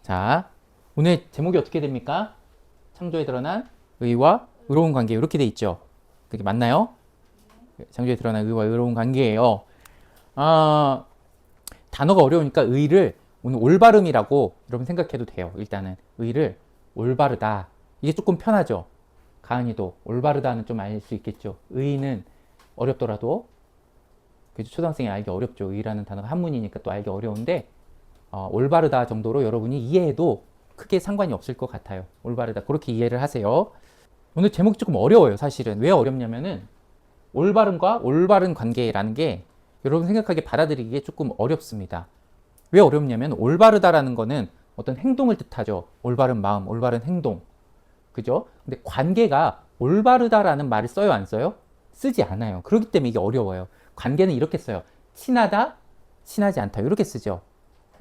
자, 오늘 제목이 어떻게 됩니까? 창조에 드러난 의와 의로운 관계 이렇게 돼 있죠. 그게 맞나요? 창조에 드러난 의와 의로운 관계예요. 아, 단어가 어려우니까 의를 오늘 올바름이라고 여러분 생각해도 돼요. 일단은 의를 올바르다. 이게 조금 편하죠. 가은이도 올바르다는 좀 알 수 있겠죠. 의는 어렵더라도 그죠? 초등학생이 알기 어렵죠. 의라는 단어가 한문이니까 또 알기 어려운데 올바르다 정도로 여러분이 이해해도 크게 상관이 없을 것 같아요. 올바르다 그렇게 이해를 하세요. 오늘 제목이 조금 어려워요. 사실은 왜 어렵냐면은 올바름과 올바른 관계라는 게 여러분 생각하기에 받아들이기에 조금 어렵습니다. 왜 어렵냐면 올바르다라는 거는 어떤 행동을 뜻하죠. 올바른 마음, 올바른 행동. 그죠? 근데 관계가 올바르다라는 말을 써요, 안 써요? 쓰지 않아요. 그렇기 때문에 이게 어려워요. 관계는 이렇게 써요. 친하다, 친하지 않다. 이렇게 쓰죠.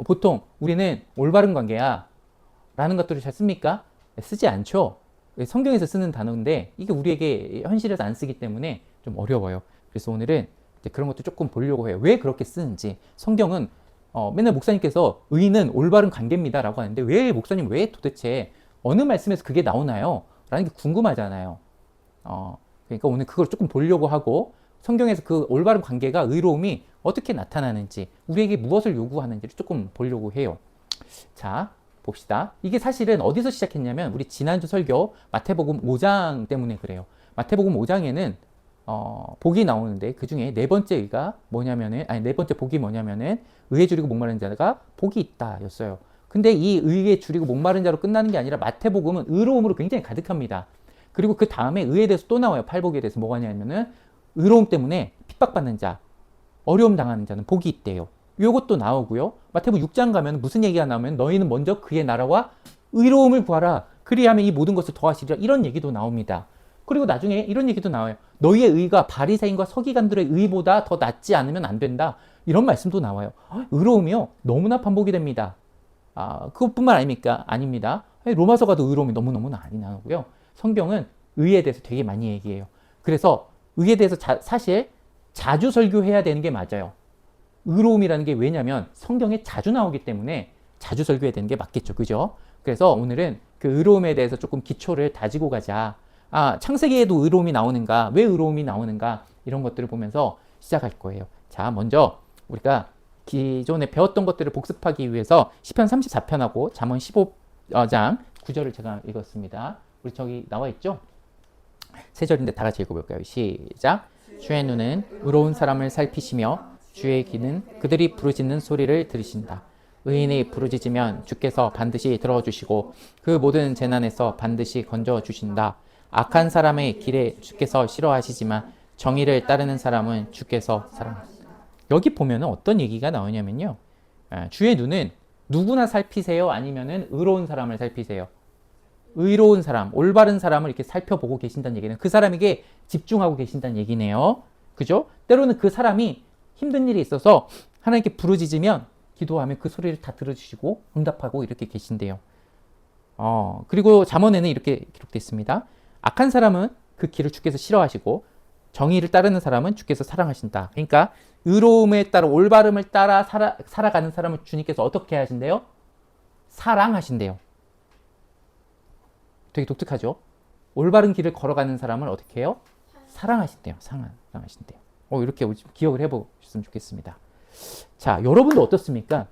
보통 우리는 올바른 관계야 라는 것들을 잘 씁니까? 쓰지 않죠. 성경에서 쓰는 단어인데 이게 우리에게 현실에서 안 쓰기 때문에 좀 어려워요. 그래서 오늘은 그런 것도 조금 보려고 해요. 왜 그렇게 쓰는지. 성경은 맨날 목사님께서 의는 올바른 관계입니다 라고 하는데 왜 목사님 왜 도대체 어느 말씀에서 그게 나오나요? 라는 게 궁금하잖아요. 그러니까 오늘 그걸 조금 보려고 하고 성경에서 그 올바른 관계가 의로움이 어떻게 나타나는지 우리에게 무엇을 요구하는지를 조금 보려고 해요. 자, 봅시다. 이게 사실은 어디서 시작했냐면 우리 지난주 설교 마태복음 5장 때문에 그래요. 마태복음 5장에는 복이 나오는데 그 중에 네 번째 의가 뭐냐면은 네 번째 복이 뭐냐면은 의에 줄이고 목마른 자가 복이 있다였어요. 근데 이 의에 줄이고 목마른 자로 끝나는 게 아니라 마태복음은 의로움으로 굉장히 가득합니다. 그리고 그 다음에 의에 대해서 또 나와요. 팔복에 대해서 뭐가 냐면은 의로움 때문에 핍박받는 자, 어려움 당하는 자는 복이 있대요. 요것도 나오고요. 마태복음 6장 가면 무슨 얘기가 나오면 너희는 먼저 그의 나라와 의로움을 구하라. 그리하면 이 모든 것을 더하시리라. 이런 얘기도 나옵니다. 그리고 나중에 이런 얘기도 나와요. 너희의 의가 바리새인과 서기관들의 의보다 더 낫지 않으면 안 된다. 이런 말씀도 나와요. 의로움이요. 너무나 반복이 됩니다. 그것뿐만 아닙니까? 아닙니다. 로마서 가도 의로움이 너무너무 많이 나오고요. 성경은 의에 대해서 되게 많이 얘기해요. 그래서 의에 대해서 사실 자주 설교해야 되는 게 맞아요. 의로움이라는 게 왜냐면 성경에 자주 나오기 때문에 자주 설교해야 되는 게 맞겠죠. 그죠? 그래서 오늘은 그 의로움에 대해서 조금 기초를 다지고 가자. 창세기에도 의로움이 나오는가? 왜 의로움이 나오는가? 이런 것들을 보면서 시작할 거예요. 자, 먼저 우리가 기존에 배웠던 것들을 복습하기 위해서 시편 34편하고 잠언 15장 9절을 제가 읽었습니다. 우리 저기 나와 있죠? 세 절인데 다 같이 읽어볼까요? 시작. 주의 눈은 의로운 사람을 살피시며 주의 귀는 그들이 부르짖는 소리를 들으신다. 의인이 부르짖으면 주께서 반드시 들어주시고 그 모든 재난에서 반드시 건져주신다. 악한 사람의 길에 주께서 싫어하시지만 정의를 따르는 사람은 주께서 사랑하신다. 여기 보면은 어떤 얘기가 나오냐면요. 주의 눈은 누구나 살피세요? 아니면은 의로운 사람을 살피세요? 의로운 사람, 올바른 사람을 이렇게 살펴보고 계신다는 얘기는 그 사람에게 집중하고 계신다는 얘기네요. 그죠? 때로는 그 사람이 힘든 일이 있어서 하나님께 부르짖으면 기도하면 그 소리를 다 들어주시고 응답하고 이렇게 계신대요. 그리고 잠언에는 이렇게 기록되어 있습니다. 악한 사람은 그 길을 주께서 싫어하시고 정의를 따르는 사람은 주께서 사랑하신다. 그러니까 의로움에 따라 올바름을 따라 살아가는 사람을 주님께서 어떻게 하신대요? 사랑하신대요. 되게 독특하죠? 올바른 길을 걸어가는 사람을 어떻게 해요? 사랑하신대요. 사랑하신대요. 이렇게 기억을 해보셨으면 좋겠습니다. 자, 여러분도 어떻습니까?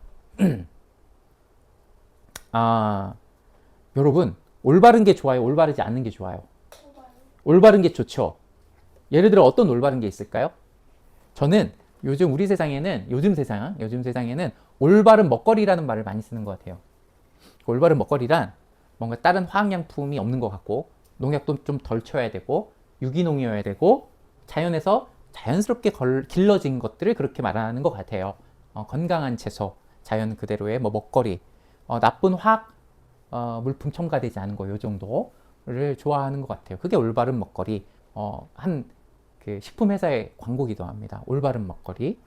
여러분, 올바른 게 좋아요? 올바르지 않는 게 좋아요? 올바른 게 좋죠? 예를 들어 어떤 올바른 게 있을까요? 저는 요즘 세상에는 올바른 먹거리라는 말을 많이 쓰는 것 같아요. 올바른 먹거리란 뭔가 다른 화학약품이 없는 것 같고 농약도 좀 덜 쳐야 되고 유기농이어야 되고 자연에서 자연스럽게 길러진 것들을 그렇게 말하는 것 같아요. 건강한 채소, 자연 그대로의 먹거리, 나쁜 화학 물품 첨가되지 않은 거, 요 정도를 좋아하는 것 같아요. 그게 올바른 먹거리. 그 식품 회사의 광고기도 합니다. 올바른 먹거리.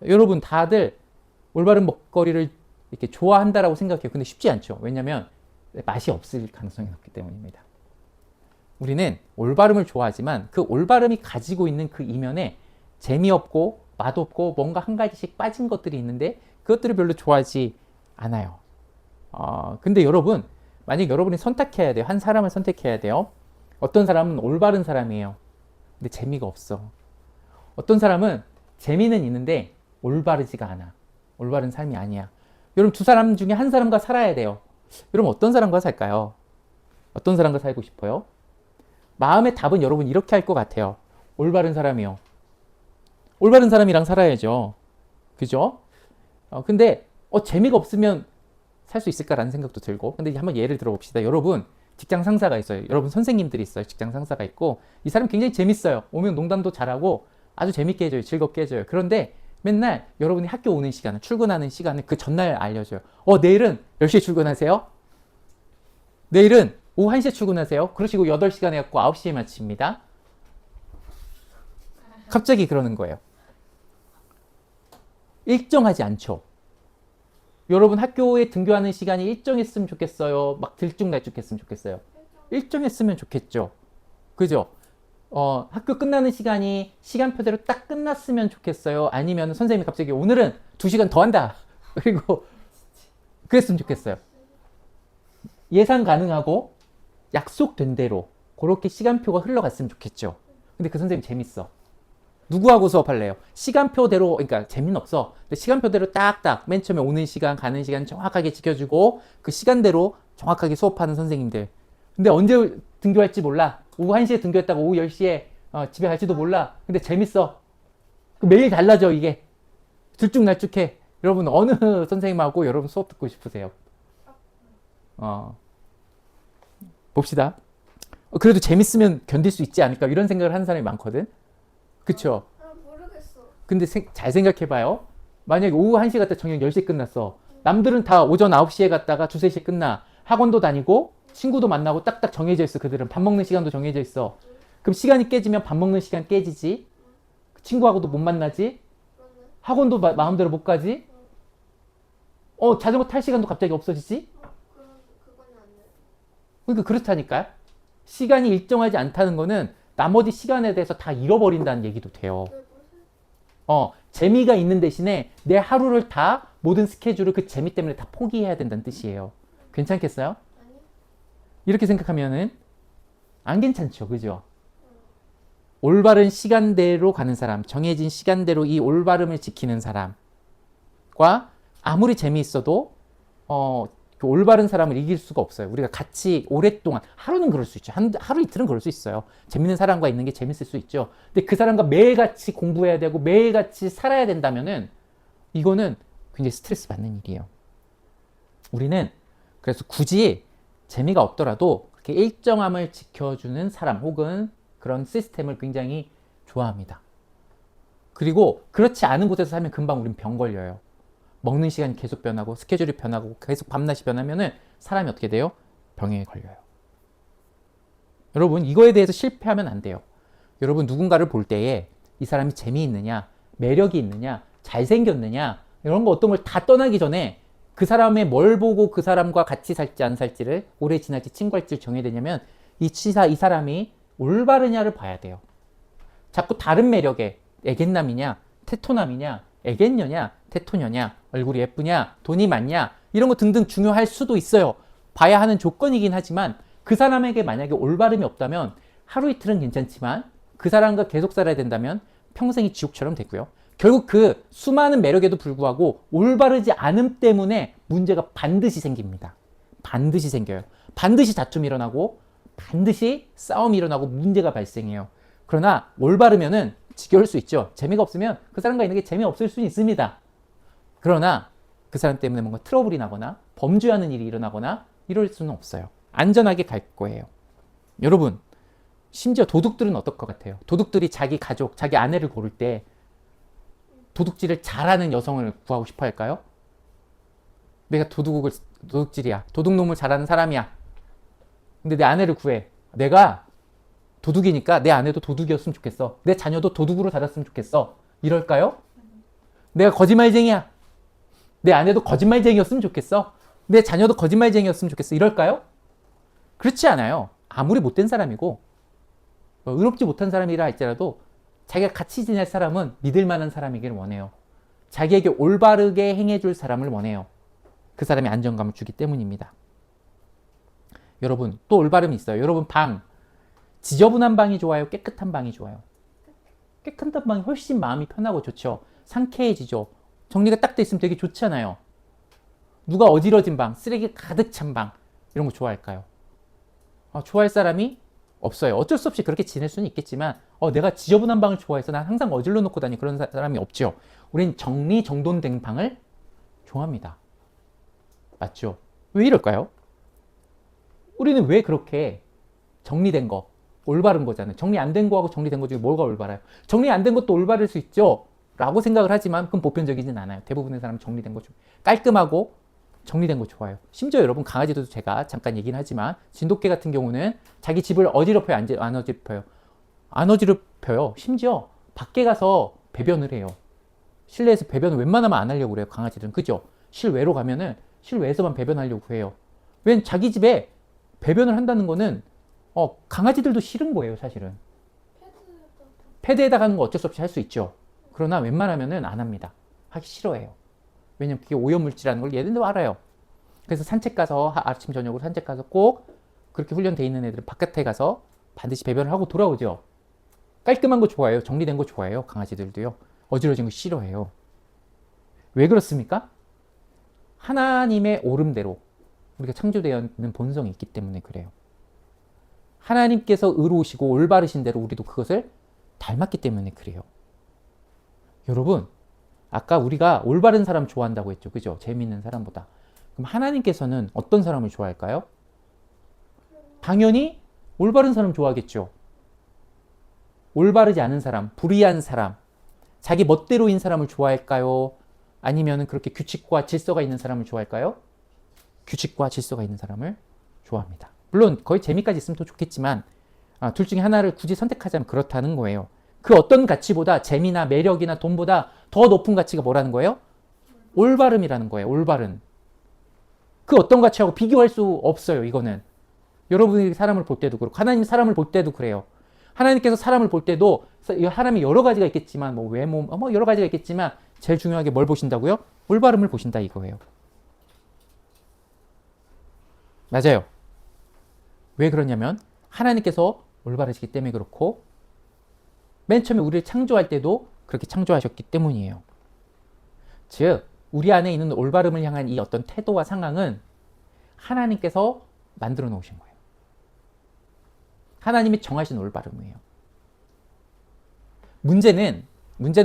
여러분 다들 올바른 먹거리를 이렇게 좋아한다라고 생각해요. 근데 쉽지 않죠. 왜냐하면 맛이 없을 가능성이 높기 때문입니다. 우리는 올바름을 좋아하지만 그 올바름이 가지고 있는 그 이면에 재미없고 맛없고 뭔가 한 가지씩 빠진 것들이 있는데 그것들을 별로 좋아하지 않아요. 근데 여러분, 만약 여러분이 선택해야 돼요. 한 사람을 선택해야 돼요. 어떤 사람은 올바른 사람이에요. 근데 재미가 없어. 어떤 사람은 재미는 있는데 올바르지가 않아. 올바른 삶이 아니야. 여러분 두 사람 중에 한 사람과 살아야 돼요. 여러분 어떤 사람과 살까요? 어떤 사람과 살고 싶어요? 마음의 답은 여러분 이렇게 할 것 같아요. 올바른 사람이요. 올바른 사람이랑 살아야죠. 그죠? 근데 재미가 없으면 살 수 있을까라는 생각도 들고. 근데 한번 예를 들어 봅시다. 여러분 직장 상사가 있어요. 여러분 선생님들이 있어요. 직장 상사가 있고 이 사람 굉장히 재밌어요. 오면 농담도 잘하고 아주 재밌게 해줘요. 즐겁게 해줘요. 그런데 맨날 여러분이 학교 오는 시간을, 출근하는 시간을 그 전날 알려줘요. 내일은 10시에 출근하세요. 내일은 오후 1시에 출근하세요. 그러시고 8시간 해갖고 9시에 마칩니다. 갑자기 그러는 거예요. 일정하지 않죠. 여러분 학교에 등교하는 시간이 일정했으면 좋겠어요? 막 들쭉날쭉했으면 좋겠어요? 일정했으면 좋겠죠. 그죠? 학교 끝나는 시간이 시간표대로 딱 끝났으면 좋겠어요? 아니면 선생님이 갑자기 오늘은 2시간 더 한다. 그리고 그랬으면 좋겠어요. 예상 가능하고 약속된 대로 그렇게 시간표가 흘러갔으면 좋겠죠. 근데 그 선생님 재밌어. 누구하고 수업할래요? 시간표대로, 그러니까 재미는 없어. 근데 시간표대로 딱딱 맨 처음에 오는 시간, 가는 시간 정확하게 지켜주고 그 시간대로 정확하게 수업하는 선생님들. 근데 언제 등교할지 몰라. 오후 1시에 등교했다가 오후 10시에 집에 갈지도 몰라. 근데 재밌어. 매일 달라져 이게. 들쭉날쭉해. 여러분 어느 선생님하고 여러분 수업 듣고 싶으세요? 봅시다. 그래도 재밌으면 견딜 수 있지 않을까 이런 생각을 하는 사람이 많거든. 그쵸? 모르겠어. 근데 잘 생각해봐요. 만약에 오후 1시 갔다 저녁 10시에 끝났어. 남들은 다 오전 9시에 갔다가 2, 3시에 끝나. 학원도 다니고 친구도 만나고 딱딱 정해져 있어. 그들은 밥 먹는 시간도 정해져 있어. 그럼 시간이 깨지면 밥 먹는 시간 깨지지. 친구하고도 못 만나지. 학원도 마음대로 못 가지. 자전거 탈 시간도 갑자기 없어지지. 그건 안 돼. 그러니까 그렇다니까. 시간이 일정하지 않다는 거는 나머지 시간에 대해서 다 잃어버린다는 얘기도 돼요. 재미가 있는 대신에 내 하루를 다 모든 스케줄을 그 재미 때문에 다 포기해야 된다는 뜻이에요. 괜찮겠어요? 아니? 이렇게 생각하면은 안 괜찮죠. 그죠? 올바른 시간대로 가는 사람, 정해진 시간대로 이 올바름을 지키는 사람과 아무리 재미있어도 그 올바른 사람을 이길 수가 없어요. 우리가 같이 오랫동안, 하루는 그럴 수 있죠. 하루 이틀은 그럴 수 있어요. 재밌는 사람과 있는 게 재밌을 수 있죠. 근데 그 사람과 매일같이 공부해야 되고 매일같이 살아야 된다면은 이거는 굉장히 스트레스 받는 일이에요. 우리는 그래서 굳이 재미가 없더라도 그렇게 일정함을 지켜주는 사람 혹은 그런 시스템을 굉장히 좋아합니다. 그리고 그렇지 않은 곳에서 살면 금방 우린 병 걸려요. 먹는 시간이 계속 변하고 스케줄이 변하고 계속 밤낮이 변하면은 사람이 어떻게 돼요? 병에 걸려요. 여러분 이거에 대해서 실패하면 안 돼요. 여러분 누군가를 볼 때에 이 사람이 재미있느냐, 매력이 있느냐, 잘생겼느냐 이런 거 어떤 걸 다 떠나기 전에 그 사람의 뭘 보고 그 사람과 같이 살지 안 살지를 오래 지날지 친구할지를 정해야 되냐면 이 사람이 올바르냐를 봐야 돼요. 자꾸 다른 매력에 애견남이냐, 테토남이냐, 애견녀냐, 테토녀냐, 얼굴이 예쁘냐, 돈이 많냐 이런 거 등등 중요할 수도 있어요. 봐야 하는 조건이긴 하지만 그 사람에게 만약에 올바름이 없다면 하루 이틀은 괜찮지만 그 사람과 계속 살아야 된다면 평생이 지옥처럼 되고요. 결국 그 수많은 매력에도 불구하고 올바르지 않음 때문에 문제가 반드시 생깁니다. 반드시 생겨요. 반드시 다툼이 일어나고 반드시 싸움이 일어나고 문제가 발생해요. 그러나 올바르면은 지겨울 수 있죠. 재미가 없으면 그 사람과 있는 게 재미없을 수 있습니다. 그러나 그 사람 때문에 뭔가 트러블이 나거나 범죄하는 일이 일어나거나 이럴 수는 없어요. 안전하게 갈 거예요. 여러분 심지어 도둑들은 어떨 것 같아요? 도둑들이 자기 가족, 자기 아내를 고를 때 도둑질을 잘하는 여성을 구하고 싶어 할까요? 내가 도둑질이야. 도둑놈을 잘하는 사람이야. 근데 내 아내를 구해. 내가 도둑이니까 내 아내도 도둑이었으면 좋겠어. 내 자녀도 도둑으로 자랐으면 좋겠어. 이럴까요? 내가 거짓말쟁이야. 내 아내도 거짓말쟁이였으면 좋겠어. 내 자녀도 거짓말쟁이였으면 좋겠어. 이럴까요? 그렇지 않아요. 아무리 못된 사람이고 의롭지 못한 사람이라 할지라도 자기가 같이 지낼 사람은 믿을 만한 사람이길 원해요. 자기에게 올바르게 행해줄 사람을 원해요. 그 사람이 안정감을 주기 때문입니다. 여러분 또 올바름이 있어요. 여러분 방 지저분한 방이 좋아요? 깨끗한 방이 좋아요? 깨끗한 방이 훨씬 마음이 편하고 좋죠. 상쾌해지죠. 정리가 딱 돼 있으면 되게 좋잖아요. 누가 어지러진 방, 쓰레기 가득 찬 방 이런 거 좋아할까요? 좋아할 사람이 없어요. 어쩔 수 없이 그렇게 지낼 수는 있겠지만 내가 지저분한 방을 좋아해서 난 항상 어질러 놓고 다니 그런 사람이 없죠. 우린 정리정돈된 방을 좋아합니다. 맞죠? 왜 이럴까요? 우리는 왜 그렇게 정리된 거, 올바른 거잖아요. 정리 안 된 거하고 정리된 거 중에 뭐가 올바라요? 정리 안 된 것도 올바를 수 있죠. 라고 생각을 하지만 그건 보편적이진 않아요. 대부분의 사람은 정리된 거 깔끔하고 정리된 거 좋아요. 심지어 여러분 강아지도 제가 잠깐 얘기는 하지만 진돗개 같은 경우는 자기 집을 어지럽혀요? 안 어지럽혀요? 안 어지럽혀요. 심지어 밖에 가서 배변을 해요. 실내에서 배변을 웬만하면 안 하려고 그래요. 강아지들은. 그죠? 실외로 가면은 실외에서만 배변하려고 해요. 웬 자기 집에 배변을 한다는 거는 강아지들도 싫은 거예요. 사실은. 패드에다 가는 거 어쩔 수 없이 할 수 있죠. 그러나 웬만하면은 안 합니다. 하기 싫어해요. 왜냐면 그게 오염물질이라는 걸 얘들도 알아요. 그래서 산책 가서 아침 저녁으로 산책 가서 꼭 그렇게 훈련돼 있는 애들은 바깥에 가서 반드시 배변을 하고 돌아오죠. 깔끔한 거 좋아해요. 정리된 거 좋아해요. 강아지들도요. 어지러진 거 싫어해요. 왜 그렇습니까? 하나님의 오름대로 우리가 창조되어 있는 본성이 있기 때문에 그래요. 하나님께서 의로우시고 올바르신 대로 우리도 그것을 닮았기 때문에 그래요. 여러분, 아까 우리가 올바른 사람 좋아한다고 했죠. 그죠? 재미있는 사람보다. 그럼 하나님께서는 어떤 사람을 좋아할까요? 당연히 올바른 사람 좋아하겠죠. 올바르지 않은 사람, 불의한 사람, 자기 멋대로인 사람을 좋아할까요? 아니면 그렇게 규칙과 질서가 있는 사람을 좋아할까요? 규칙과 질서가 있는 사람을 좋아합니다. 물론 거의 재미까지 있으면 더 좋겠지만 둘 중에 하나를 굳이 선택하자면 그렇다는 거예요. 그 어떤 가치보다 재미나 매력이나 돈보다 더 높은 가치가 뭐라는 거예요? 올바름이라는 거예요. 올바름. 그 어떤 가치하고 비교할 수 없어요. 이거는. 여러분이 사람을 볼 때도 그렇고 하나님 사람을 볼 때도 그래요. 하나님께서 사람을 볼 때도 사람이 여러 가지가 있겠지만 외모 여러 가지가 있겠지만 제일 중요하게 뭘 보신다고요? 올바름을 보신다 이거예요. 맞아요. 왜 그러냐면 하나님께서 올바르시기 때문에 그렇고 맨 처음에 우리를 창조할 때도 그렇게 창조하셨기 때문이에요. 즉 우리 안에 있는 올바름을 향한 이 어떤 태도와 상황은 하나님께서 만들어 놓으신 거예요. 하나님이 정하신 올바름이에요. 문제는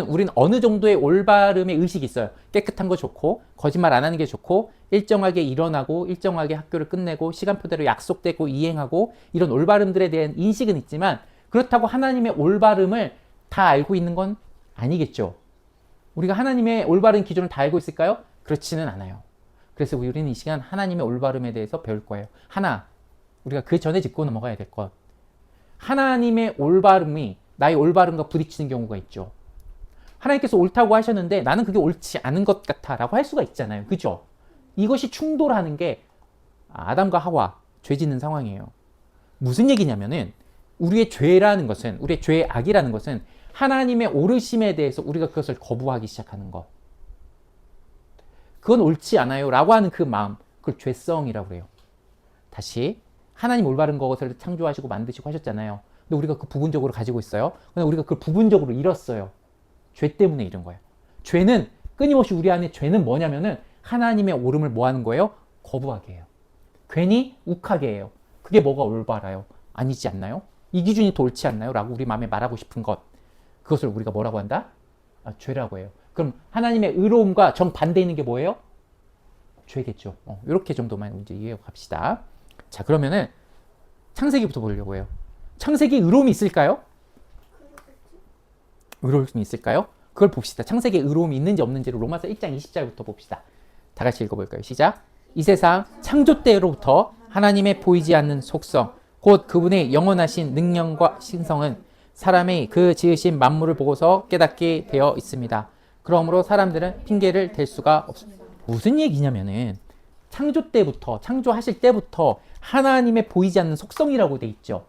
우리는 어느 정도의 올바름의 의식이 있어요. 깨끗한 거 좋고 거짓말 안 하는 게 좋고 일정하게 일어나고 일정하게 학교를 끝내고 시간표대로 약속되고 이행하고 이런 올바름들에 대한 인식은 있지만 그렇다고 하나님의 올바름을 다 알고 있는 건 아니겠죠. 우리가 하나님의 올바른 기준을 다 알고 있을까요? 그렇지는 않아요. 그래서 우리는 이 시간 하나님의 올바름에 대해서 배울 거예요. 하나, 우리가 그 전에 짚고 넘어가야 될 것. 하나님의 올바름이 나의 올바름과 부딪히는 경우가 있죠. 하나님께서 옳다고 하셨는데 나는 그게 옳지 않은 것 같아 라고 할 수가 있잖아요. 그죠? 이것이 충돌하는 게 아담과 하와 죄 짓는 상황이에요. 무슨 얘기냐면은 우리의 죄라는 것은 우리의 죄의 악이라는 것은 하나님의 옳으심에 대해서 우리가 그것을 거부하기 시작하는 것. 그건 옳지 않아요 라고 하는 그 마음, 그걸 죄성이라고 그래요. 다시 하나님 올바른 것을 창조하시고 만드시고 하셨잖아요. 근데 우리가 그 부분적으로 가지고 있어요. 근데 우리가 그걸 부분적으로 잃었어요. 죄 때문에 잃은 거예요. 죄는 끊임없이 우리 안에 죄는 뭐냐면은 하나님의 옳음을 뭐 하는 거예요? 거부하게 해요. 괜히 욱하게 해요. 그게 뭐가 올바라요? 아니지 않나요? 이 기준이 더 옳지 않나요? 라고 우리 마음에 말하고 싶은 것. 그것을 우리가 뭐라고 한다? 죄라고 해요. 그럼 하나님의 의로움과 정반대 있는 게 뭐예요? 죄겠죠. 이렇게 정도만 이제 이해해 갑시다. 자, 그러면은 창세기부터 보려고 해요. 창세기 의로움이 있을까요? 의로움이 있을까요? 그걸 봅시다. 창세기에 의로움이 있는지 없는지를 로마서 1장 20절부터 봅시다. 다 같이 읽어볼까요? 시작. 이 세상 창조 때로부터 하나님의 보이지 않는 속성, 곧 그분의 영원하신 능력과 신성은 사람의 그 지으신 만물을 보고서 깨닫게 되어 있습니다. 그러므로 사람들은 핑계를 댈 수가 없습니다. 무슨 얘기냐면은 창조 때부터, 창조하실 때부터 하나님의 보이지 않는 속성이라고 돼 있죠.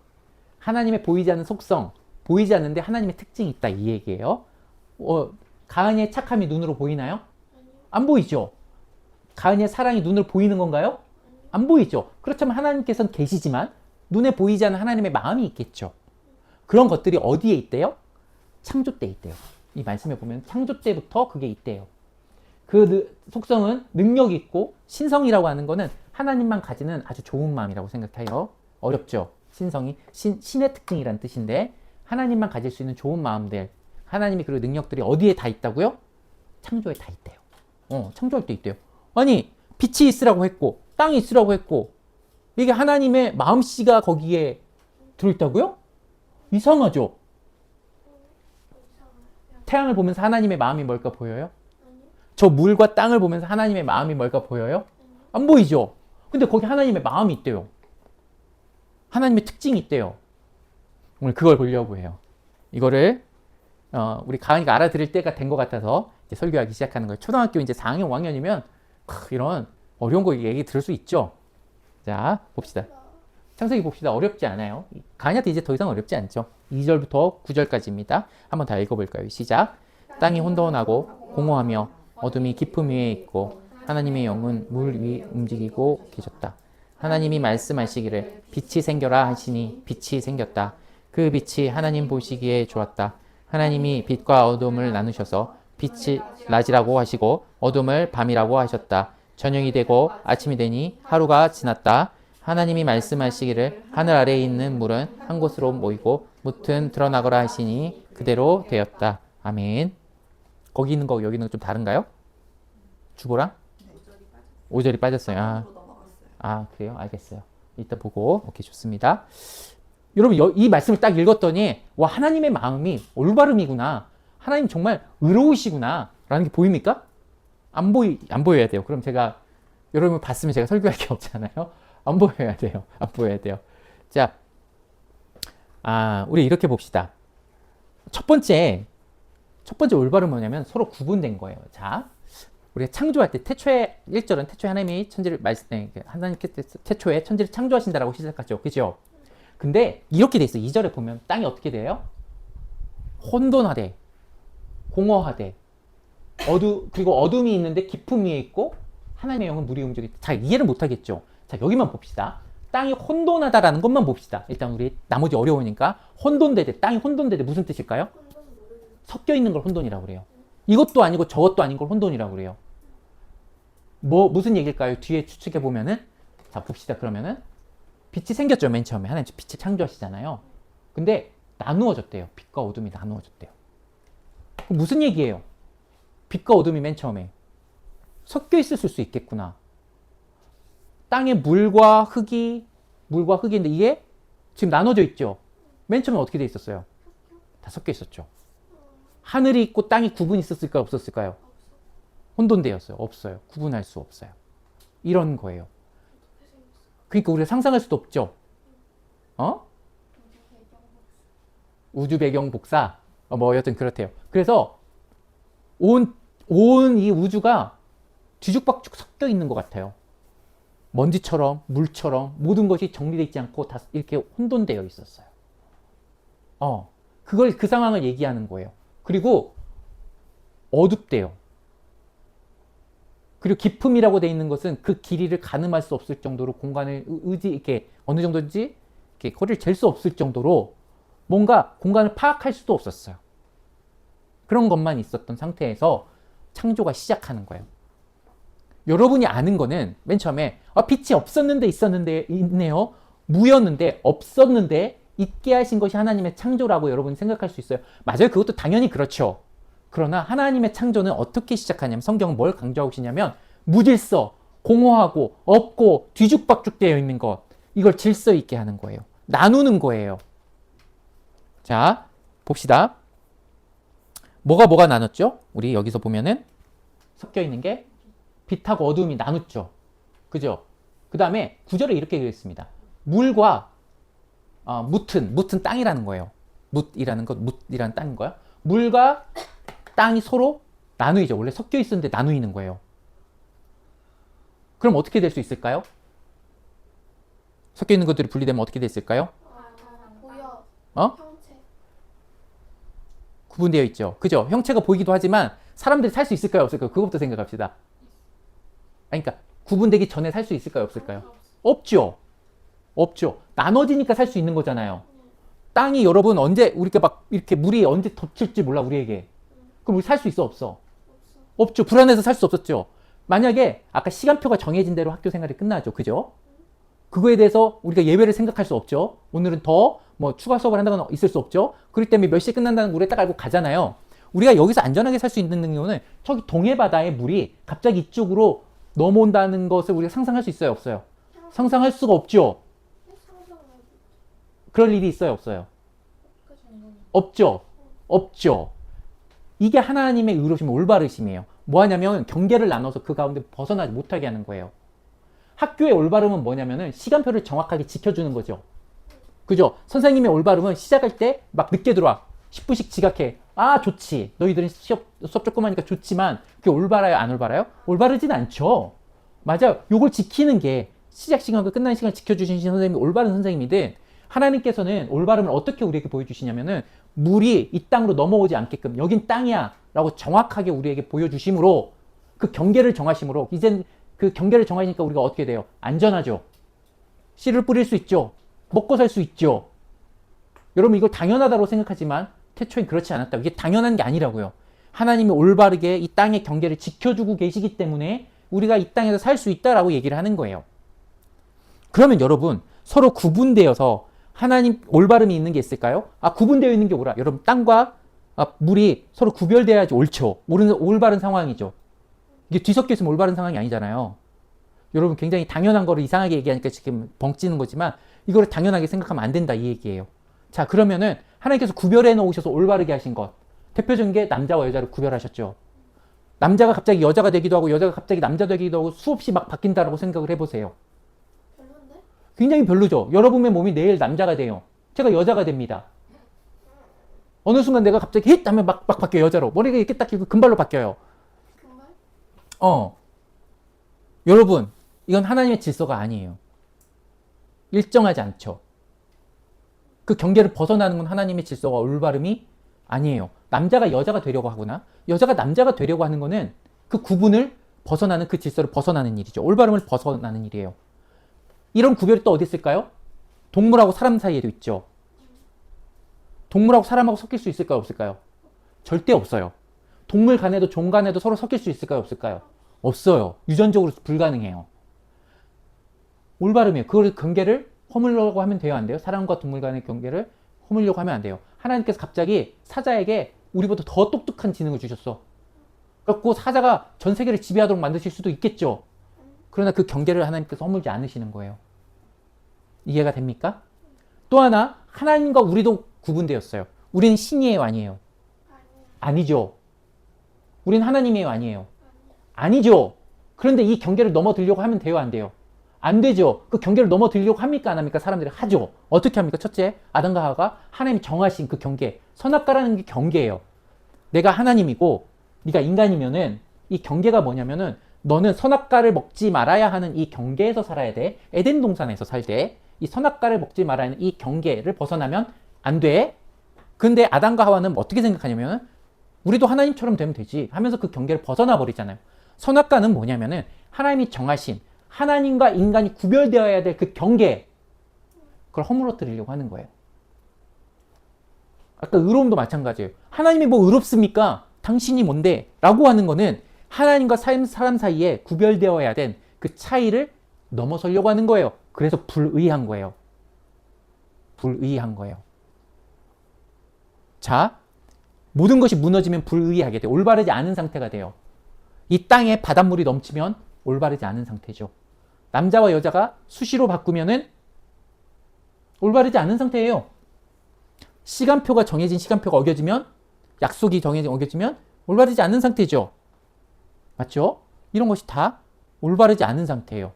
하나님의 보이지 않는 속성, 보이지 않는데 하나님의 특징이 있다 이 얘기예요. 가은이의 착함이 눈으로 보이나요? 안 보이죠. 가은이의 사랑이 눈으로 보이는 건가요? 안 보이죠. 그렇다면 하나님께서는 계시지만 눈에 보이지 않는 하나님의 마음이 있겠죠. 그런 것들이 어디에 있대요? 창조 때 있대요. 이 말씀에 보면 창조 때부터 그게 있대요. 그 속성은 능력 있고 신성이라고 하는 거는 하나님만 가지는 아주 좋은 마음이라고 생각해요. 어렵죠. 신성이 신의 특징이라는 뜻인데 하나님만 가질 수 있는 좋은 마음들, 하나님이 그리고 능력들이 어디에 다 있다고요? 창조에 다 있대요. 창조할 때 있대요. 아니 빛이 있으라고 했고 땅이 있으라고 했고 이게 하나님의 마음씨가 거기에 들어있다고요? 이상하죠. 태양을 보면서 하나님의 마음이 뭘까 보여요? 저 물과 땅을 보면서 하나님의 마음이 뭘까 보여요? 안 보이죠? 근데 거기 하나님의 마음이 있대요. 하나님의 특징이 있대요. 오늘 그걸 보려고 해요. 이거를 우리 가은이가 알아들을 때가 된 것 같아서 이제 설교하기 시작하는 거예요. 초등학교 이제 4학년, 5학년이면 이런 어려운 거 얘기 들을 수 있죠. 자, 봅시다. 창세기 봅시다. 어렵지 않아요. 가은이한테 이제 더 이상 어렵지 않죠. 2절부터 9절까지입니다. 한번 다 읽어볼까요? 시작. 땅이 혼돈하고 공허하며 어둠이 깊음 위에 있고 하나님의 영은 물 위 움직이고 계셨다. 하나님이 말씀하시기를 빛이 생겨라 하시니 빛이 생겼다. 그 빛이 하나님 보시기에 좋았다. 하나님이 빛과 어둠을 나누셔서 빛이 낮이라고 하시고 어둠을 밤이라고 하셨다. 저녁이 되고 아침이 되니 하루가 지났다. 하나님이 말씀하시기를 하늘 아래에 있는 물은 한 곳으로 모이고 무튼 드러나거라 하시니 그대로 되었다. 아멘. 거기 있는 거 여기 있는 거 좀 다른가요? 주보랑? 5절이 빠졌어요. 그래요? 알겠어요. 이따 보고. 오케이, 좋습니다. 여러분, 이 말씀을 딱 읽었더니 와, 하나님의 마음이 올바름이구나. 하나님 정말 의로우시구나. 라는 게 보입니까? 안 보여야 돼요. 그럼 제가 여러분 봤으면 제가 설교할 게 없잖아요. 안 보여야 돼요. 안 보여야 돼요. 자, 우리 이렇게 봅시다. 첫 번째 올바름은 뭐냐면 서로 구분된 거예요. 자, 우리가 창조할 때 태초에 1절은 태초에 하나님이 천지를 하나님께서 태초에 천지를 창조하신다라고 시작하죠. 그죠? 근데 이렇게 돼 있어. 2절에 보면 땅이 어떻게 돼요? 혼돈하되 공허하되 그리고 어둠이 있는데 깊음 위에 있고 하나님의 영은 물이 움직이다. 잘 이해를 못 하겠죠. 자, 여기만 봅시다. 땅이 혼돈하다라는 것만 봅시다. 일단 우리 나머지 어려우니까 땅이 혼돈되대 무슨 뜻일까요? 섞여 있는 걸 혼돈이라고 그래요. 이것도 아니고 저것도 아닌 걸 혼돈이라고 그래요. 무슨 얘기일까요? 뒤에 추측해 보면은 자, 봅시다. 그러면은 빛이 생겼죠. 맨 처음에 하나님 빛을 창조하시잖아요. 근데 나누어졌대요. 빛과 어둠이 나누어졌대요. 그럼 무슨 얘기예요? 빛과 어둠이 맨 처음에 섞여 있을 수 있겠구나. 땅에 물과 흙인데 이게 지금 나눠져 있죠. 맨 처음에 어떻게 돼 있었어요? 다 섞여 있었죠. 하늘이 있고 땅이 구분이 있었을까요? 없었을까요? 혼돈되었어요. 없어요. 구분할 수 없어요. 이런 거예요. 그러니까 우리가 상상할 수도 없죠. 우주 배경 복사? 여튼 그렇대요. 그래서 온 이 우주가 뒤죽박죽 섞여 있는 것 같아요. 먼지처럼 물처럼 모든 것이 정리되어 있지 않고 다 이렇게 혼돈되어 있었어요. 그 상황을 얘기하는 거예요. 그리고 어둡대요. 그리고 깊음이라고 되어 있는 것은 그 길이를 가늠할 수 없을 정도로 공간을 이렇게 어느 정도인지 이렇게 거리를 잴 수 없을 정도로 뭔가 공간을 파악할 수도 없었어요. 그런 것만 있었던 상태에서 창조가 시작하는 거예요. 여러분이 아는 거는 맨 처음에 빛이 없었는데 있네요. 무였는데 없었는데 있게 하신 것이 하나님의 창조라고 여러분이 생각할 수 있어요. 맞아요. 그것도 당연히 그렇죠. 그러나 하나님의 창조는 어떻게 시작하냐면 성경은 뭘 강조하고 있냐면 무질서, 공허하고 없고 뒤죽박죽 되어 있는 것, 이걸 질서 있게 하는 거예요. 나누는 거예요. 자, 봅시다. 뭐가 나눴죠? 우리 여기서 보면은 섞여 있는 게 빛하고 어둠이 나눴죠. 그죠? 그 다음에 9절에 이렇게 되어 있습니다. 물과 묻은 땅이라는 거예요. 묻이라는 땅인 거야. 물과 땅이 서로 나누이죠. 원래 섞여 있었는데 나누이는 거예요. 그럼 어떻게 될 수 있을까요? 섞여 있는 것들이 분리되면 어떻게 됐을까요? 보여. 형체. 구분되어 있죠. 그죠? 형체가 보이기도 하지만 사람들이 살 수 있을까요? 없을까요? 그것부터 생각합시다. 아니, 그러니까 구분되기 전에 살 수 있을까요? 없을까요? 없죠. 없죠. 나눠지니까 살 수 있는 거잖아요. 땅이 여러분 언제 우리가 막 이렇게 물이 언제 덮칠지 몰라 우리에게. 그럼 우리 살 수 있어 없어? 없죠. 불안해서 살 수 없었죠. 만약에 아까 시간표가 정해진 대로 학교 생활이 끝나죠. 그죠? 그거에 대해서 우리가 예외를 생각할 수 없죠. 오늘은 더 뭐 추가 수업을 한다거나 있을 수 없죠. 그렇기 때문에 몇 시에 끝난다는 걸 우리가 딱 알고 가잖아요. 우리가 여기서 안전하게 살 수 있는 경우는 저기 동해바다의 물이 갑자기 이쪽으로 넘어온다는 것을 우리가 상상할 수 있어요? 없어요? 상상할 수가 없죠. 그럴 일이 있어요? 없어요? 없죠. 없죠. 이게 하나님의 의로심, 올바르심이에요. 뭐 하냐면 경계를 나눠서 그 가운데 벗어나지 못하게 하는 거예요. 학교의 올바름은 뭐냐면은 시간표를 정확하게 지켜주는 거죠. 그죠? 선생님의 올바름은 시작할 때 막 늦게 들어와. 10분씩 지각해. 아, 좋지. 너희들은 수업 조금 하니까 좋지만 그게 올바라요? 안 올바라요? 올바르진 않죠. 맞아요. 요걸 지키는 게 시작 시간과 끝나는 시간을 지켜주신 선생님이 올바른 선생님이든 하나님께서는 올바름을 어떻게 우리에게 보여주시냐면은 물이 이 땅으로 넘어오지 않게끔 여긴 땅이야 라고 정확하게 우리에게 보여주심으로 그 경계를 정하심으로 이젠 그 경계를 정하니까 우리가 어떻게 돼요? 안전하죠. 씨를 뿌릴 수 있죠. 먹고 살 수 있죠. 여러분 이걸 당연하다고 생각하지만 태초엔 그렇지 않았다. 이게 당연한 게 아니라고요. 하나님이 올바르게 이 땅의 경계를 지켜주고 계시기 때문에 우리가 이 땅에서 살 수 있다라고 얘기를 하는 거예요. 그러면 여러분 서로 구분되어서 하나님 올바름이 있는 게 있을까요? 아, 구분되어 있는 게 뭐라? 여러분 땅과 물이 서로 구별돼야지 옳죠. 올바른 상황이죠. 이게 뒤섞여 있으면 올바른 상황이 아니잖아요. 여러분 굉장히 당연한 거를 이상하게 얘기하니까 지금 벙찌는 거지만 이거를 당연하게 생각하면 안 된다 이 얘기예요. 자, 그러면은 하나님께서 구별해 놓으셔서 올바르게 하신 것. 대표적인 게 남자와 여자를 구별하셨죠. 남자가 갑자기 여자가 되기도 하고 여자가 갑자기 남자 되기도 하고 수없이 막 바뀐다라고 생각을 해보세요. 별론데? 굉장히 별로죠. 여러분의 몸이 내일 남자가 돼요. 제가 여자가 됩니다. 어느 순간 내가 갑자기 힛 하면 막 바뀌어요. 여자로. 머리가 이렇게 딱 길고 금발로 바뀌어요. 정말? 여러분 이건 하나님의 질서가 아니에요. 일정하지 않죠. 그 경계를 벗어나는 건 하나님의 질서와 올바름이 아니에요. 남자가 여자가 되려고 하거나 여자가 남자가 되려고 하는 거는 그 구분을 벗어나는 그 질서를 벗어나는 일이죠. 올바름을 벗어나는 일이에요. 이런 구별이 또 어디 있을까요? 동물하고 사람 사이에도 있죠. 동물하고 사람하고 섞일 수 있을까요? 없을까요? 절대 없어요. 동물 간에도 종 간에도 서로 섞일 수 있을까요? 없을까요? 없어요. 유전적으로 불가능해요. 올바름이에요. 그걸 경계를 허물려고 하면 돼요? 안 돼요? 사람과 동물 간의 경계를 허물려고 하면 안 돼요. 하나님께서 갑자기 사자에게 우리보다 더 똑똑한 지능을 주셨어. 그래서 사자가 전 세계를 지배하도록 만드실 수도 있겠죠. 그러나 그 경계를 하나님께서 허물지 않으시는 거예요. 이해가 됩니까? 또 하나, 하나님과 우리도 구분되었어요. 우리는 신이에요? 아니에요? 아니죠. 우리는 하나님이에요? 아니에요? 아니죠. 그런데 이 경계를 넘어들려고 하면 돼요? 안 돼요? 안 되죠. 그 경계를 넘어들려고 합니까? 안 합니까? 사람들이 하죠. 어떻게 합니까? 첫째, 아담과 하와가 하나님이 정하신 그 경계. 선악과라는 게 경계예요. 내가 하나님이고 네가 인간이면은 이 경계가 뭐냐면은 너는 선악과를 먹지 말아야 하는 이 경계에서 살아야 돼. 에덴 동산에서 살 때 이 선악과를 먹지 말아야 하는 이 경계를 벗어나면 안 돼. 근데 아담과 하와는 어떻게 생각하냐면 우리도 하나님처럼 되면 되지 하면서 그 경계를 벗어나 버리잖아요. 선악과는 뭐냐면은 하나님이 정하신 하나님과 인간이 구별되어야 될 그 경계, 그걸 허물어뜨리려고 하는 거예요. 아까 의로움도 마찬가지예요. 하나님이 뭐 의롭습니까? 당신이 뭔데? 라고 하는 거는 하나님과 사람 사이에 구별되어야 된 그 차이를 넘어서려고 하는 거예요. 그래서 불의한 거예요. 불의한 거예요. 자, 모든 것이 무너지면 불의하게 돼요. 올바르지 않은 상태가 돼요. 이 땅에 바닷물이 넘치면 올바르지 않은 상태죠. 남자와 여자가 수시로 바꾸면은 올바르지 않은 상태예요. 시간표가 정해진 시간표가 어겨지면, 약속이 어겨지면 올바르지 않은 상태죠. 맞죠? 이런 것이 다 올바르지 않은 상태예요.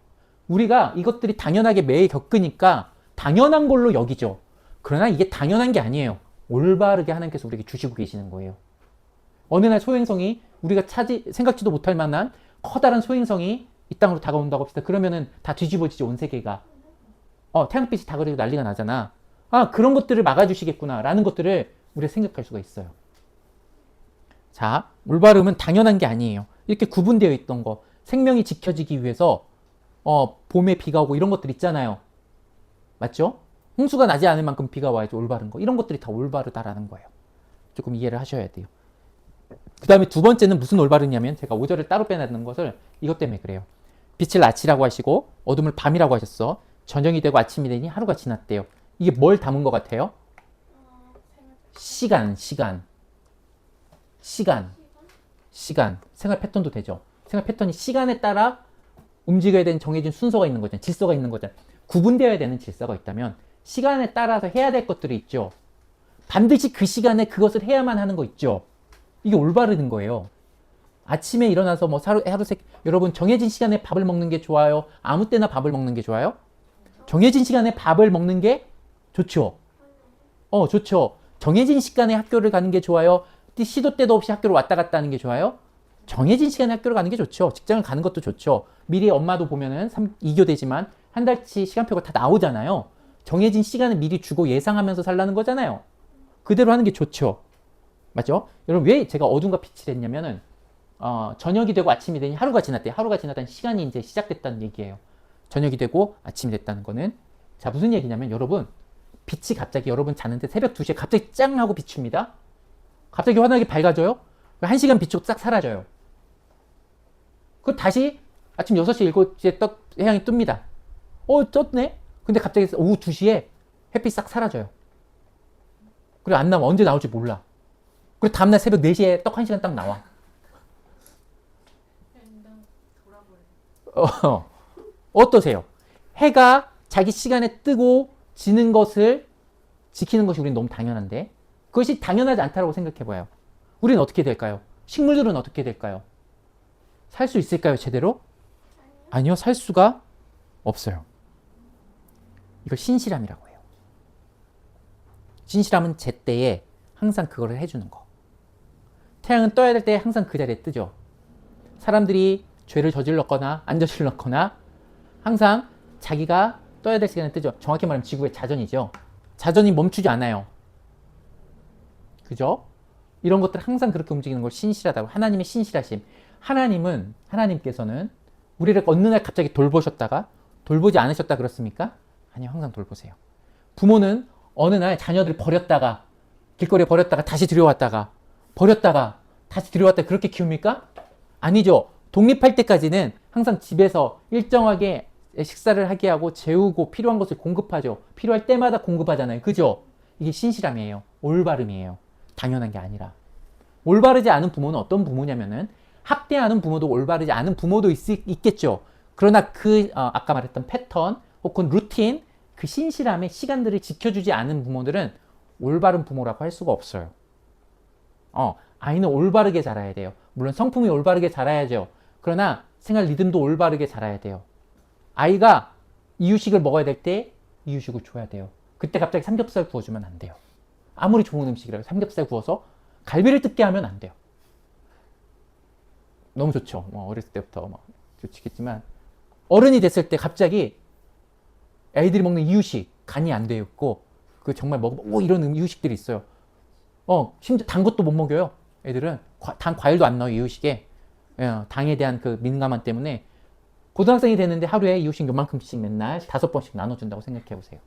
우리가 이것들이 당연하게 매일 겪으니까 당연한 걸로 여기죠. 그러나 이게 당연한 게 아니에요. 올바르게 하나님께서 우리에게 주시고 계시는 거예요. 어느 날 소행성이 우리가 생각지도 못할 만한 커다란 소행성이 이 땅으로 다가온다고 합시다. 그러면은 다 뒤집어지지, 온 세계가. 태양빛이 다 그리고 난리가 나잖아. 아, 그런 것들을 막아주시겠구나 라는 것들을 우리가 생각할 수가 있어요. 자, 올바름은 당연한 게 아니에요. 이렇게 구분되어 있던 거. 생명이 지켜지기 위해서 봄에 비가 오고 이런 것들 있잖아요. 맞죠? 홍수가 나지 않을 만큼 비가 와야지 올바른 거. 이런 것들이 다 올바르다라는 거예요. 조금 이해를 하셔야 돼요. 그 다음에 두 번째는 무슨 올바르냐면 제가 5절을 따로 빼놨는 것을 이것 때문에 그래요. 빛을 낮이라고 하시고 어둠을 밤이라고 하셨어. 저녁이 되고 아침이 되니 하루가 지났대요. 이게 뭘 담은 것 같아요? 시간. 생활 패턴도 되죠. 생활 패턴이 시간에 따라 움직여야 되는 정해진 순서가 있는 거잖아요. 질서가 있는 거잖아요. 구분되어야 되는 질서가 있다면 시간에 따라서 해야 될 것들이 있죠. 반드시 그 시간에 그것을 해야만 하는 거 있죠. 이게 올바른 거예요. 아침에 일어나서 뭐 여러분 정해진 시간에 밥을 먹는 게 좋아요? 아무 때나 밥을 먹는 게 좋아요? 정해진 시간에 밥을 먹는 게 좋죠. 좋죠. 정해진 시간에 학교를 가는 게 좋아요? 시도 때도 없이 학교를 왔다 갔다 하는 게 좋아요? 정해진 시간에 학교를 가는 게 좋죠. 직장을 가는 것도 좋죠. 미리 엄마도 보면은 2교대지만 한 달치 시간표가 다 나오잖아요. 정해진 시간을 미리 주고 예상하면서 살라는 거잖아요. 그대로 하는 게 좋죠. 맞죠? 여러분 왜 제가 어둠과 빛을 했냐면은 저녁이 되고 아침이 되니 하루가 지났대요. 하루가 지났다는 시간이 이제 시작됐다는 얘기예요. 저녁이 되고 아침이 됐다는 거는 자 무슨 얘기냐면 여러분 빛이 갑자기 여러분 자는데 새벽 2시에 갑자기 짱 하고 비춥니다. 갑자기 환하게 밝아져요. 1시간 비추고 싹 사라져요. 그 다시 아침 6시 7시에 해양이 뜹니다. 떴네? 근데 갑자기 오후 2시에 햇빛 싹 사라져요. 그리고 안 나와. 언제 나올지 몰라. 그리고 다음날 새벽 4시에 떡 1시간 딱 나와. 어떠세요? 해가 자기 시간에 뜨고 지는 것을 지키는 것이 우리는 너무 당연한데 그것이 당연하지 않다고 생각해봐요. 우리는 어떻게 될까요? 식물들은 어떻게 될까요? 살 수 있을까요, 제대로? 아니요, 살 수가 없어요. 이걸 신실함이라고 해요. 신실함은 제때에 항상 그거를 해주는 거. 태양은 떠야 될 때 항상 그 자리에 뜨죠. 사람들이 죄를 저질렀거나 안 저질렀거나 항상 자기가 떠야 될 시간에 뜨죠. 정확히 말하면 지구의 자전이죠. 자전이 멈추지 않아요. 그죠? 이런 것들 항상 그렇게 움직이는 걸 신실하다고. 하나님의 신실하심. 하나님께서는 우리를 어느 날 갑자기 돌보셨다가 돌보지 않으셨다 그렇습니까? 아니요, 항상 돌보세요. 부모는 어느 날 자녀들 버렸다가 길거리에 버렸다가 다시 들여왔다가 버렸다가 다시 들여왔다가 그렇게 키웁니까? 아니죠. 독립할 때까지는 항상 집에서 일정하게 식사를 하게 하고 재우고 필요한 것을 공급하죠. 필요할 때마다 공급하잖아요. 그죠? 이게 신실함이에요. 올바름이에요. 당연한 게 아니라. 올바르지 않은 부모는 어떤 부모냐면은 학대하는 부모도 올바르지 않은 부모도 있겠죠. 그러나 아까 말했던 패턴 혹은 루틴 그 신실함의 시간들을 지켜주지 않은 부모들은 올바른 부모라고 할 수가 없어요. 아이는 올바르게 자라야 돼요. 물론 성품이 올바르게 자라야죠. 그러나 생활 리듬도 올바르게 자라야 돼요. 아이가 이유식을 먹어야 될 때 이유식을 줘야 돼요. 그때 갑자기 삼겹살 구워주면 안 돼요. 아무리 좋은 음식이라도 삼겹살 구워서 갈비를 뜯게 하면 안 돼요. 너무 좋죠. 어렸을 때부터 좋겠지만 어른이 됐을 때 갑자기 애들이 먹는 이유식 간이 안 되어 있고 그 정말 먹으면 이런 이유식들이 있어요. 심지어 단 것도 못 먹여요. 애들은 단 과일도 안 넣어요. 이유식에. 당에 대한 그 민감함 때문에 고등학생이 되는데 하루에 이유식 요만큼씩 맨날 5번씩 나눠준다고 생각해 보세요.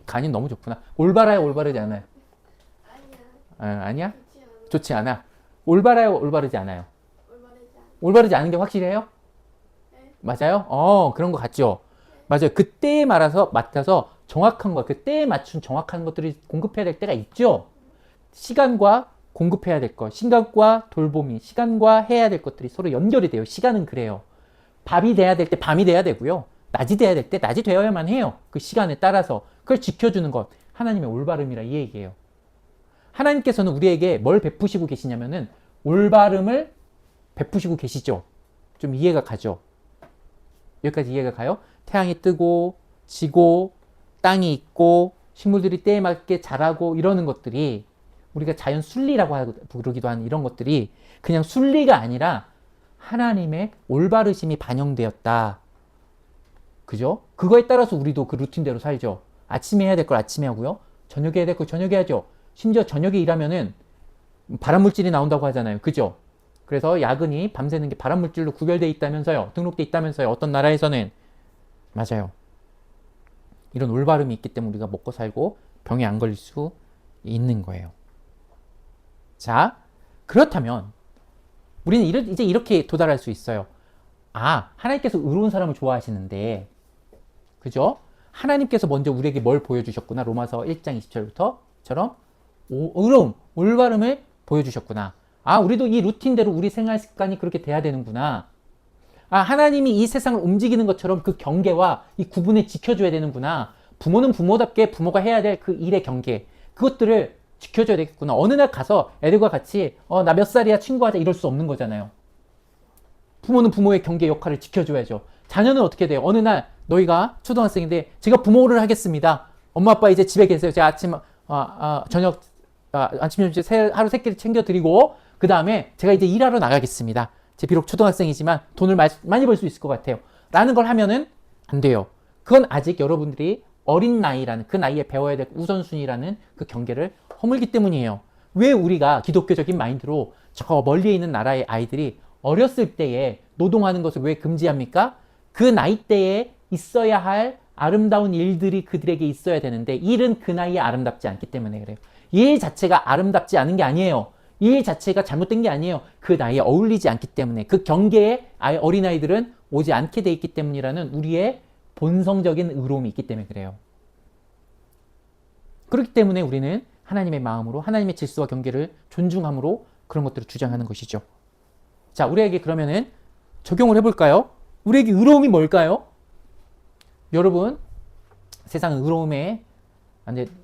간이 너무 좋구나. 올바라요, 올바르지 않아요? 아니야? 좋지 않아. 올바라요, 올바르지 않아요? 올바르지 않은 게 확실해요? 네. 맞아요? 그런 거 같죠? 맞아요. 그때에 맞춰서 정확한 거, 그때에 맞춘 정확한 것들이 공급해야 될 때가 있죠? 시간과 공급해야 될 것, 시간과 돌봄이, 시간과 해야 될 것들이 서로 연결이 돼요. 시간은 그래요. 밤이 돼야 될 때 밤이 돼야 되고요. 낮이 돼야 될 때 낮이 되어야만 해요. 그 시간에 따라서. 그걸 지켜주는 것. 하나님의 올바름이라 이 얘기예요. 하나님께서는 우리에게 뭘 베푸시고 계시냐면은 올바름을 베푸시고 계시죠. 좀 이해가 가죠. 여기까지 이해가 가요? 태양이 뜨고 지고 땅이 있고 식물들이 때에 맞게 자라고 이러는 것들이 우리가 자연 순리라고 부르기도 하는 이런 것들이 그냥 순리가 아니라 하나님의 올바르심이 반영되었다. 그죠? 그거에 따라서 우리도 그 루틴대로 살죠. 아침에 해야 될 걸 아침에 하고요. 저녁에 해야 될 걸 저녁에 하죠. 심지어 저녁에 일하면은 발암물질이 나온다고 하잖아요. 그죠? 그래서 야근이 밤새는 게 발암물질로 구별돼 있다면서요. 등록돼 있다면서요. 어떤 나라에서는. 맞아요. 이런 올바름이 있기 때문에 우리가 먹고 살고 병에 안 걸릴 수 있는 거예요. 자, 그렇다면 우리는 이제 이렇게 도달할 수 있어요. 아, 하나님께서 의로운 사람을 좋아하시는데, 그죠? 하나님께서 먼저 우리에게 뭘 보여주셨구나. 로마서 1장 20절부터처럼 의로움, 올바름을 보여주셨구나. 아, 우리도 이 루틴대로 우리 생활 습관이 그렇게 돼야 되는구나. 아, 하나님이 이 세상을 움직이는 것처럼 그 경계와 이 구분을 지켜줘야 되는구나. 부모는 부모답게 부모가 해야 될 그 일의 경계, 그것들을 지켜줘야 되겠구나. 어느 날 가서 애들과 같이 나 몇 살이야 친구하자 이럴 수 없는 거잖아요. 부모는 부모의 경계 역할을 지켜줘야죠. 자녀는 어떻게 돼요? 어느 날 너희가 초등학생인데 제가 부모를 하겠습니다. 엄마 아빠 이제 집에 계세요. 제가 아침 저녁 아침 점심 하루 세 끼를 챙겨드리고 그 다음에 제가 이제 일하러 나가겠습니다. 제 비록 초등학생이지만 돈을 많이 벌 수 있을 것 같아요. 라는 걸 하면은 안 돼요. 그건 아직 여러분들이 어린 나이라는 그 나이에 배워야 될 우선순위라는 그 경계를 허물기 때문이에요. 왜 우리가 기독교적인 마인드로 저 멀리에 있는 나라의 아이들이 어렸을 때에 노동하는 것을 왜 금지합니까? 그 나이대에 있어야 할 아름다운 일들이 그들에게 있어야 되는데 일은 그 나이에 아름답지 않기 때문에 그래요. 일 자체가 아름답지 않은 게 아니에요. 일 자체가 잘못된 게 아니에요. 그 나이에 어울리지 않기 때문에 그 경계에 어린아이들은 오지 않게 돼 있기 때문이라는 우리의 본성적인 의로움이 있기 때문에 그래요. 그렇기 때문에 우리는 하나님의 마음으로 하나님의 질서와 경계를 존중함으로 그런 것들을 주장하는 것이죠. 자, 우리에게 그러면은 적용을 해볼까요? 우리에게 의로움이 뭘까요? 여러분, 세상은 의로움에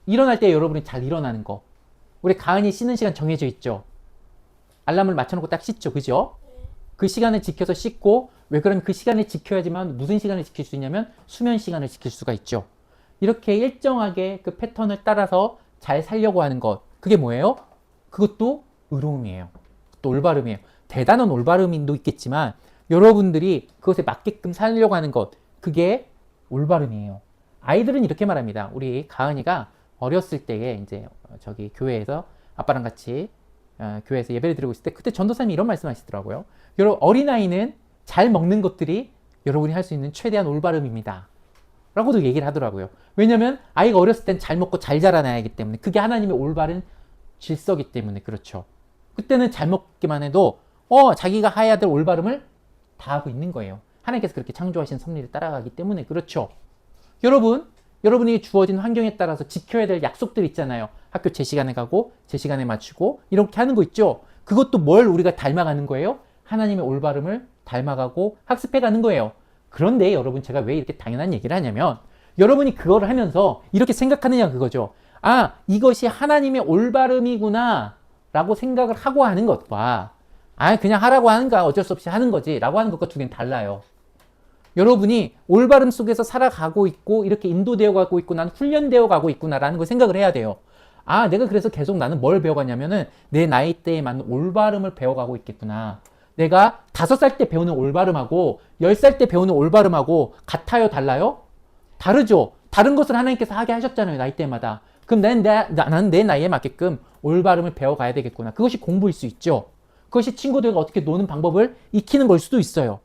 일어날 때 여러분이 잘 일어나는 거. 우리 가은이 씻는 시간 정해져 있죠. 알람을 맞춰놓고 딱 씻죠, 그죠? 그 시간을 지켜서 씻고, 왜 그러면 그 시간을 지켜야지만 무슨 시간을 지킬 수 있냐면 수면 시간을 지킬 수가 있죠. 이렇게 일정하게 그 패턴을 따라서 잘 살려고 하는 것, 그게 뭐예요? 그것도 의로움이에요. 또 올바름이에요. 대단한 올바름도 있겠지만 여러분들이 그것에 맞게끔 살려고 하는 것, 그게 올바름이에요. 아이들은 이렇게 말합니다. 우리 가은이가 어렸을 때에 이제 저기 교회에서 아빠랑 같이 교회에서 예배를 드리고 있을 때 그때 전도사님이 이런 말씀하시더라고요. 여러분, 어린아이는 잘 먹는 것들이 여러분이 할 수 있는 최대한 올바름입니다. 라고도 얘기를 하더라고요. 왜냐면 아이가 어렸을 땐 잘 먹고 잘 자라나야 하기 때문에 그게 하나님의 올바른 질서기 때문에 그렇죠. 그때는 잘 먹기만 해도 자기가 해야 될 올바름을 다 하고 있는 거예요. 하나님께서 그렇게 창조하신 섭리를 따라가기 때문에 그렇죠. 여러분이 주어진 환경에 따라서 지켜야 될 약속들 있잖아요. 학교 제 시간에 가고 제 시간에 맞추고 이렇게 하는 거 있죠. 그것도 뭘 우리가 닮아가는 거예요? 하나님의 올바름을 닮아가고 학습해가는 거예요. 그런데 여러분, 제가 왜 이렇게 당연한 얘기를 하냐면 여러분이 그걸 하면서 이렇게 생각하느냐 그거죠. 아, 이것이 하나님의 올바름이구나 라고 생각을 하고 하는 것과 그냥 하라고 하는가 어쩔 수 없이 하는 거지 라고 하는 것과 두 개는 달라요. 여러분이 올바름 속에서 살아가고 있고 이렇게 인도되어 가고 있고 난 훈련되어 가고 있구나라는 걸 생각을 해야 돼요. 내가 그래서 계속 나는 뭘 배워가냐면은 내 나이대에 맞는 올바름을 배워가고 있겠구나. 내가 5살 때 배우는 올바름하고 10살 때 배우는 올바름하고 같아요? 달라요? 다르죠. 다른 것을 하나님께서 하게 하셨잖아요. 나이대마다. 그럼 나는 내 나이에 맞게끔 올바름을 배워가야 되겠구나. 그것이 공부일 수 있죠. 그것이 친구들과 어떻게 노는 방법을 익히는 걸 수도 있어요.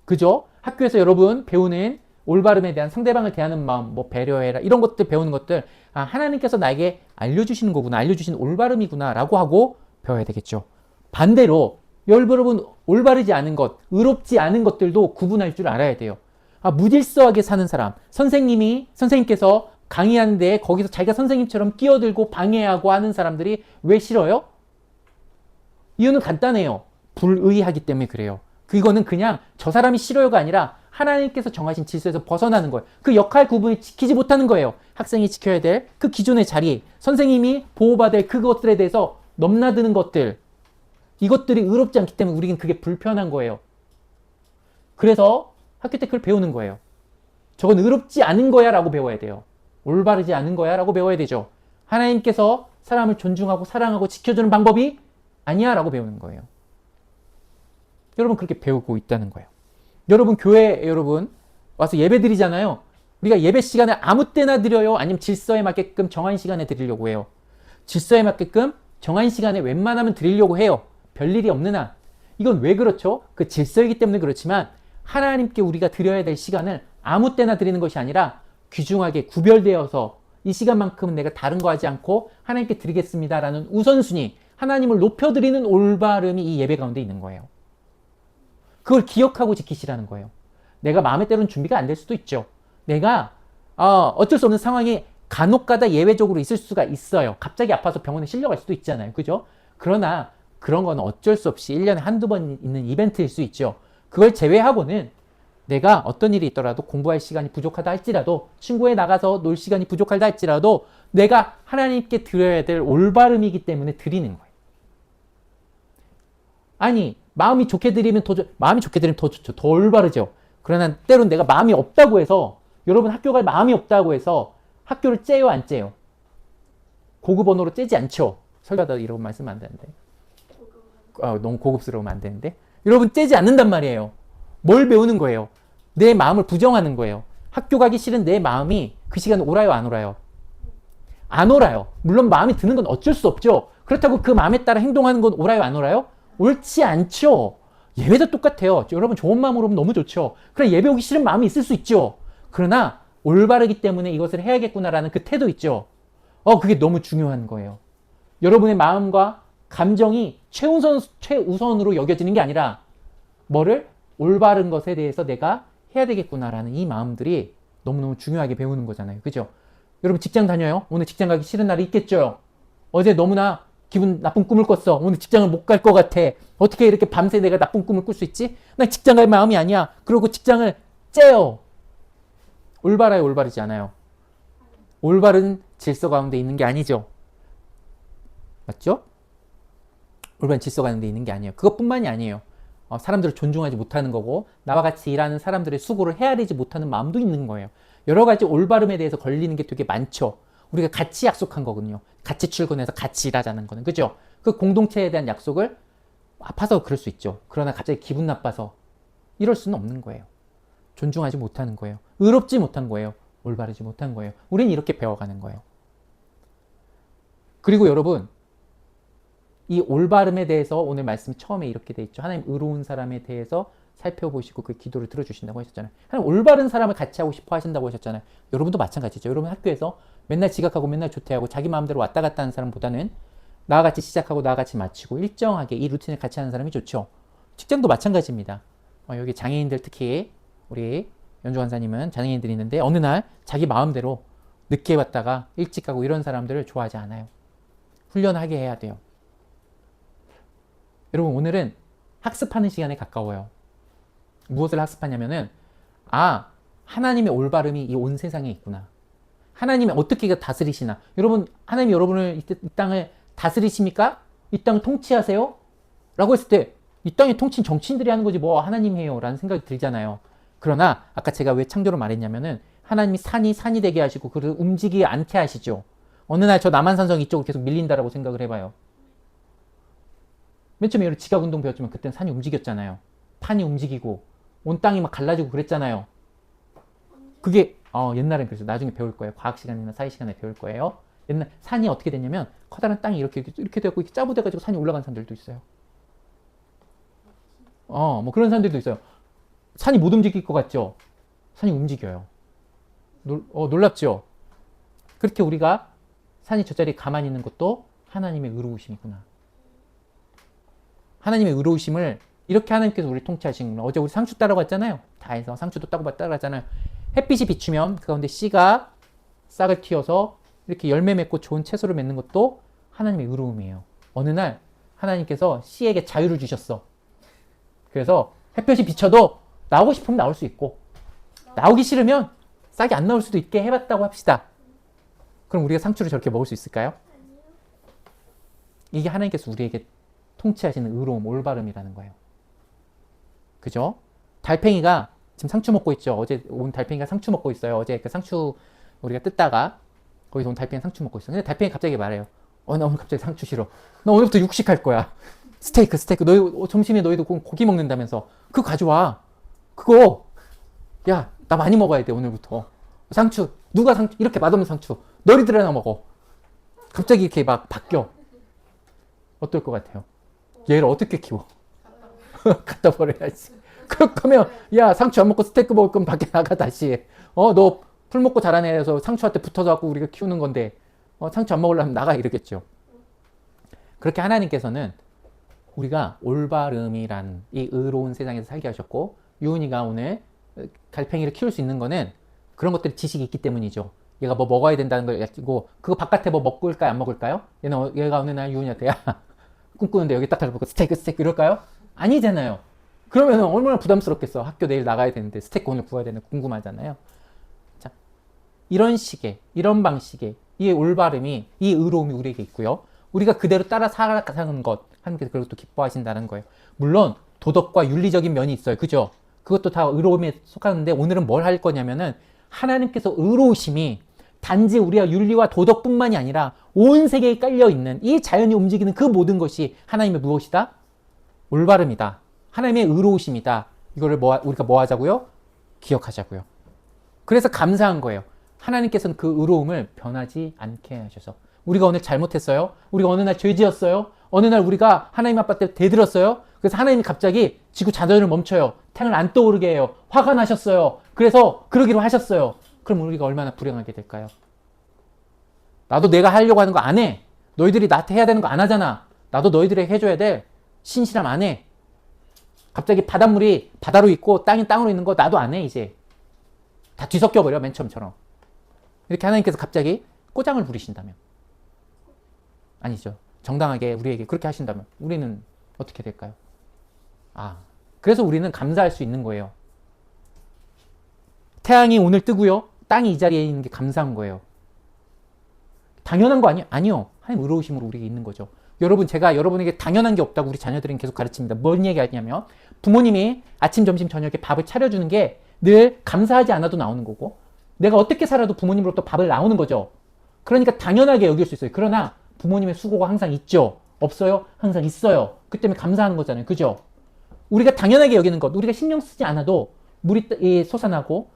그죠? 학교에서 여러분 배우는 올바름에 대한 상대방을 대하는 마음, 배려해라 이런 것들 배우는 것들 하나님께서 나에게 알려주시는 거구나, 알려주신 올바름이구나 라고 하고 배워야 되겠죠. 반대로 여러분 올바르지 않은 것, 의롭지 않은 것들도 구분할 줄 알아야 돼요. 무질서하게 사는 사람, 선생님께서 강의하는데 거기서 자기가 선생님처럼 끼어들고 방해하고 하는 사람들이 왜 싫어요? 이유는 간단해요. 불의하기 때문에 그래요. 그거는 그냥 저 사람이 싫어요가 아니라 하나님께서 정하신 질서에서 벗어나는 거예요. 그 역할 구분을 지키지 못하는 거예요. 학생이 지켜야 될 그 기존의 자리, 선생님이 보호받을 그것들에 대해서 넘나드는 것들, 이것들이 의롭지 않기 때문에 우리는 그게 불편한 거예요. 그래서 학교 때 그걸 배우는 거예요. 저건 의롭지 않은 거야 라고 배워야 돼요. 올바르지 않은 거야 라고 배워야 되죠. 하나님께서 사람을 존중하고 사랑하고 지켜주는 방법이 아니야 라고 배우는 거예요. 여러분 그렇게 배우고 있다는 거예요. 여러분 교회 와서 예배 드리잖아요. 우리가 예배 시간을 아무 때나 드려요? 아니면 질서에 맞게끔 정한 시간에 드리려고 해요? 질서에 맞게끔 정한 시간에 웬만하면 드리려고 해요. 별일이 없는 한. 이건 왜 그렇죠? 그 질서이기 때문에 그렇지만 하나님께 우리가 드려야 될 시간을 아무 때나 드리는 것이 아니라 귀중하게 구별되어서 이 시간만큼은 내가 다른 거 하지 않고 하나님께 드리겠습니다라는 우선순위, 하나님을 높여드리는 올바름이 이 예배 가운데 있는 거예요. 그걸 기억하고 지키시라는 거예요. 내가 마음에 따른 준비가 안 될 수도 있죠. 내가 어쩔 수 없는 상황이 간혹가다 예외적으로 있을 수가 있어요. 갑자기 아파서 병원에 실려갈 수도 있잖아요. 그죠? 그러나 그런 건 어쩔 수 없이 1년에 한두 번 있는 이벤트일 수 있죠. 그걸 제외하고는 내가 어떤 일이 있더라도 공부할 시간이 부족하다 할지라도 친구에 나가서 놀 시간이 부족하다 할지라도 내가 하나님께 드려야 될 올바름이기 때문에 드리는 거예요. 아니 마음이 좋게 드리면 마음이 좋게 드리면 더 좋죠. 더 올바르죠. 그러나 때론 내가 마음이 없다고 해서 여러분 학교 갈 마음이 없다고 해서 학교를 째요 안 째요? 고급 언어로 째지 않죠. 설교하다 이런 말씀 안 되는데. 너무 고급스러우면 안 되는데. 여러분 째지 않는단 말이에요. 뭘 배우는 거예요? 내 마음을 부정하는 거예요. 학교 가기 싫은 내 마음이 그 시간에 오라요 안 오라요? 안 오라요. 물론 마음이 드는 건 어쩔 수 없죠. 그렇다고 그 마음에 따라 행동하는 건 오라요 안 오라요? 옳지 않죠. 예배도 똑같아요. 여러분 좋은 마음으로 오면 너무 좋죠. 그래 예배 오기 싫은 마음이 있을 수 있죠. 그러나 올바르기 때문에 이것을 해야겠구나라는 그 태도 있죠. 그게 너무 중요한 거예요. 여러분의 마음과 감정이 최우선으로 여겨지는 게 아니라 뭐를 올바른 것에 대해서 내가 해야 되겠구나라는 이 마음들이 너무너무 중요하게 배우는 거잖아요. 그죠? 여러분 직장 다녀요? 오늘 직장 가기 싫은 날이 있겠죠? 어제 너무나 기분 나쁜 꿈을 꿨어. 오늘 직장을 못 갈 것 같아. 어떻게 이렇게 밤새 내가 나쁜 꿈을 꿀 수 있지? 나 직장 갈 마음이 아니야. 그러고 직장을 째요. 올바라요, 올바르지 않아요? 올바른 질서 가운데 있는 게 아니죠. 맞죠? 올바른 질서 가운데 있는 게 아니에요. 그것뿐만이 아니에요. 사람들을 존중하지 못하는 거고 나와 같이 일하는 사람들의 수고를 헤아리지 못하는 마음도 있는 거예요. 여러 가지 올바름에 대해서 걸리는 게 되게 많죠. 우리가 같이 약속한 거거든요. 같이 출근해서 같이 일하자는 거는. 그죠? 그 공동체에 대한 약속을 아파서 그럴 수 있죠. 그러나 갑자기 기분 나빠서 이럴 수는 없는 거예요. 존중하지 못하는 거예요. 의롭지 못한 거예요. 올바르지 못한 거예요. 우리는 이렇게 배워가는 거예요. 그리고 여러분 이 올바름에 대해서 오늘 말씀 처음에 이렇게 돼 있죠. 하나님 의로운 사람에 대해서 살펴보시고 그 기도를 들어주신다고 하셨잖아요. 하나님 올바른 사람을 같이 하고 싶어 하신다고 하셨잖아요. 여러분도 마찬가지죠. 여러분 학교에서 맨날 지각하고 맨날 조퇴하고 자기 마음대로 왔다 갔다 하는 사람보다는 나와 같이 시작하고 나와 같이 마치고 일정하게 이 루틴을 같이 하는 사람이 좋죠. 직장도 마찬가지입니다. 여기 장애인들 특히 우리 연주 간사님은 장애인들이 있는데 어느 날 자기 마음대로 늦게 왔다가 일찍 가고 이런 사람들을 좋아하지 않아요. 훈련하게 해야 돼요. 여러분 오늘은 학습하는 시간에 가까워요. 무엇을 학습하냐면은 하나님의 올바름이 이 온 세상에 있구나. 하나님이 어떻게 다스리시나. 여러분 하나님이 여러분을 이 땅을 다스리십니까? 이 땅을 통치하세요? 라고 했을 때 이 땅의 통치는 정치인들이 하는 거지 뭐 하나님 해요 라는 생각이 들잖아요. 그러나 아까 제가 왜 창조를 말했냐면은 하나님이 산이 되게 하시고 그를 움직이지 않게 하시죠. 어느 날 저 남한산성 이쪽으로 계속 밀린다라고 생각을 해봐요. 맨 처음에 지각운동 배웠지만 그때는 산이 움직였잖아요. 판이 움직이고 온 땅이 막 갈라지고 그랬잖아요. 그게 옛날엔 그랬어요. 나중에 배울 거예요. 과학 시간이나 사회 시간에 배울 거예요. 옛날 산이 어떻게 됐냐면 커다란 땅이 이렇게 되고 이렇게 짜부돼가지고 산이 올라간 산들도 있어요. 뭐 그런 산들도 있어요. 산이 못 움직일 것 같죠? 산이 움직여요. 놀랍죠? 그렇게 우리가 산이 저 자리에 가만히 있는 것도 하나님의 의로우심이구나. 하나님의 의로우심을 이렇게 하나님께서 우리를 통치하시는구나. 어제 우리 상추 따러 갔잖아요. 다 해서 상추도 따러 갔잖아요. 햇빛이 비추면 그 가운데 씨가 싹을 틔워서 이렇게 열매 맺고 좋은 채소를 맺는 것도 하나님의 의로움이에요. 어느 날 하나님께서 씨에게 자유를 주셨어. 그래서 햇볕이 비쳐도 나오고 싶으면 나올 수 있고 나오기 싫으면 싹이 안 나올 수도 있게 해봤다고 합시다. 그럼 우리가 상추를 저렇게 먹을 수 있을까요? 이게 하나님께서 우리에게 통치하시는 의로움, 올바름이라는 거예요. 그죠? 달팽이가 지금 상추 먹고 있죠. 어제 온 달팽이가 상추 먹고 있어요. 어제 그 상추 우리가 뜯다가 거기서 온 달팽이 상추 먹고 있어요. 근데 달팽이 갑자기 말해요. 나 오늘 갑자기 상추 싫어. 나 오늘부터 육식 할 거야. 스테이크. 너희 점심에 너희도 고기 먹는다면서. 그거 가져와. 그거. 야, 나 많이 먹어야 돼 오늘부터. 상추. 누가 상추 이렇게 맛없는 상추. 너희들 하나 먹어. 갑자기 이렇게 막 바뀌어. 어떨 것 같아요? 얘를 어떻게 키워? 갖다 버려야지. 그러면 야 상추 안 먹고 스테이크 먹을 거면 밖에 나가 다시. 너 풀 먹고 자란 애라서 상추한테 붙어서 갖고 우리가 키우는 건데 상추 안 먹으려면 나가 이러겠죠. 그렇게 하나님께서는 우리가 올바름이란 이 의로운 세상에서 살게 하셨고 유은이가 오늘 달팽이를 키울 수 있는 거는 그런 것들이 지식이 있기 때문이죠. 얘가 뭐 먹어야 된다는 걸 가지고 그거 바깥에 뭐 먹을까요? 안 먹을까요? 얘가 어느 날 유은이한테 야 꿈꾸는데 여기 딱 달라붙고 스테이크 이럴까요? 아니잖아요. 그러면 얼마나 부담스럽겠어. 학교 내일 나가야 되는데 스테이크 오늘 구워야 되는데 궁금하잖아요. 자, 이런 식의 이런 방식의 이 올바름이 이 의로움이 우리에게 있고요. 우리가 그대로 따라 살아가는 것 하나님께서 그것도 기뻐하신다는 거예요. 물론 도덕과 윤리적인 면이 있어요. 그죠? 그것도 다 의로움에 속하는데 오늘은 뭘 할 거냐면은 하나님께서 의로우심이 단지 우리가 윤리와 도덕뿐만이 아니라 온 세계에 깔려있는 이 자연이 움직이는 그 모든 것이 하나님의 무엇이다? 올바름이다. 하나님의 의로우심이다. 이거를 우리가 뭐 하자고요? 기억하자고요. 그래서 감사한 거예요. 하나님께서는 그 의로움을 변하지 않게 하셔서 우리가 오늘 잘못했어요. 우리가 어느 날 죄 지었어요. 어느 날 우리가 하나님 아빠한테 대들었어요. 그래서 하나님이 갑자기 지구 자전을 멈춰요. 태양을 안 떠오르게 해요. 화가 나셨어요. 그래서 그러기로 하셨어요. 그럼 우리가 얼마나 불행하게 될까요? 나도 내가 하려고 하는 거 안 해. 너희들이 나한테 해야 되는 거 안 하잖아. 나도 너희들에게 해줘야 돼. 신실함 안 해. 갑자기 바닷물이 바다로 있고 땅이 땅으로 있는 거 나도 안 해 이제. 다 뒤섞여버려 맨 처음처럼. 이렇게 하나님께서 갑자기 꼬장을 부리신다면 아니죠. 정당하게 우리에게 그렇게 하신다면 우리는 어떻게 될까요? 그래서 우리는 감사할 수 있는 거예요. 태양이 오늘 뜨고요. 땅이 이 자리에 있는 게 감사한 거예요. 당연한 거 아니에요? 아니요. 하나님 의로우심으로 우리에게 있는 거죠. 여러분 제가 여러분에게 당연한 게 없다고 우리 자녀들은 계속 가르칩니다. 뭔 얘기하냐면 부모님이 아침, 점심, 저녁에 밥을 차려주는 게 늘 감사하지 않아도 나오는 거고 내가 어떻게 살아도 부모님으로부터 밥을 나오는 거죠. 그러니까 당연하게 여길 수 있어요. 그러나 부모님의 수고가 항상 있죠. 없어요? 항상 있어요. 그 때문에 감사하는 거잖아요. 그죠? 우리가 당연하게 여기는 것, 우리가 신경 쓰지 않아도 물이 솟아나고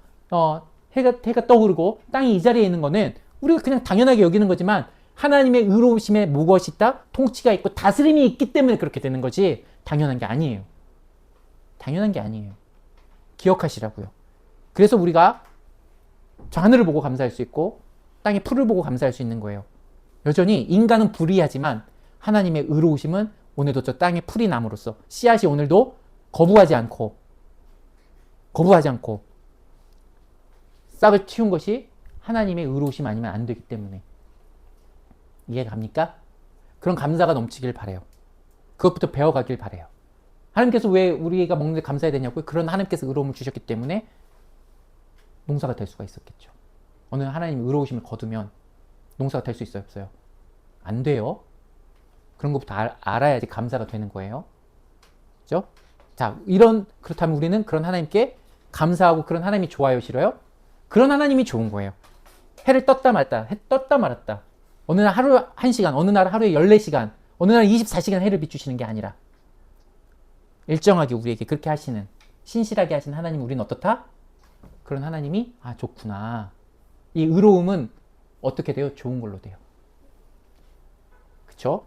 해가 떠오르고 땅이 이 자리에 있는 거는 우리가 그냥 당연하게 여기는 거지만 하나님의 의로우심에 무엇이 있다? 통치가 있고 다스림이 있기 때문에 그렇게 되는 거지 당연한 게 아니에요. 당연한 게 아니에요. 기억하시라고요. 그래서 우리가 저 하늘을 보고 감사할 수 있고 땅의 풀을 보고 감사할 수 있는 거예요. 여전히 인간은 불의하지만 하나님의 의로우심은 오늘도 저 땅에 풀이 남으로써 씨앗이 오늘도 거부하지 않고 싹을 틔운 것이 하나님의 의로우심 아니면 안 되기 때문에 이해 갑니까? 그런 감사가 넘치길 바래요. 그것부터 배워가길 바래요. 하나님께서 왜 우리가 먹는 데 감사해야 되냐고요? 그런 하나님께서 의로움을 주셨기 때문에 농사가 될 수가 있었겠죠. 어느 하나님의 의로우심을 거두면 농사가 될 수 있어요? 없어요? 안 돼요. 그런 것부터 알아야지 감사가 되는 거예요. 그죠? 자, 그렇다면 우리는 그런 하나님께 감사하고 그런 하나님이 좋아요, 싫어요? 그런 하나님이 좋은 거예요. 해를 떴다 말았다. 어느 날 하루 1시간, 어느 날 하루에 14시간, 어느 날 24시간 해를 비추시는 게 아니라 일정하게 우리에게 그렇게 하시는, 신실하게 하시는 하나님 우리는 어떻다? 그런 하나님이 좋구나. 이 의로움은 어떻게 돼요? 좋은 걸로 돼요. 그쵸?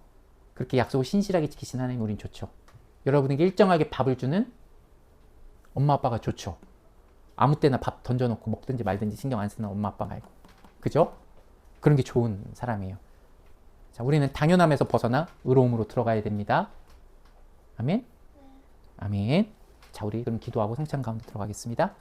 그렇게 약속을 신실하게 지키신 하나님 우린 좋죠. 여러분에게 일정하게 밥을 주는 엄마 아빠가 좋죠. 아무 때나 밥 던져놓고 먹든지 말든지 신경 안 쓰는 엄마 아빠 말고. 그죠? 그런 게 좋은 사람이에요. 자, 우리는 당연함에서 벗어나 의로움으로 들어가야 됩니다. 아멘? 아멘. 자, 우리 그럼 기도하고 성찬 가운데 들어가겠습니다.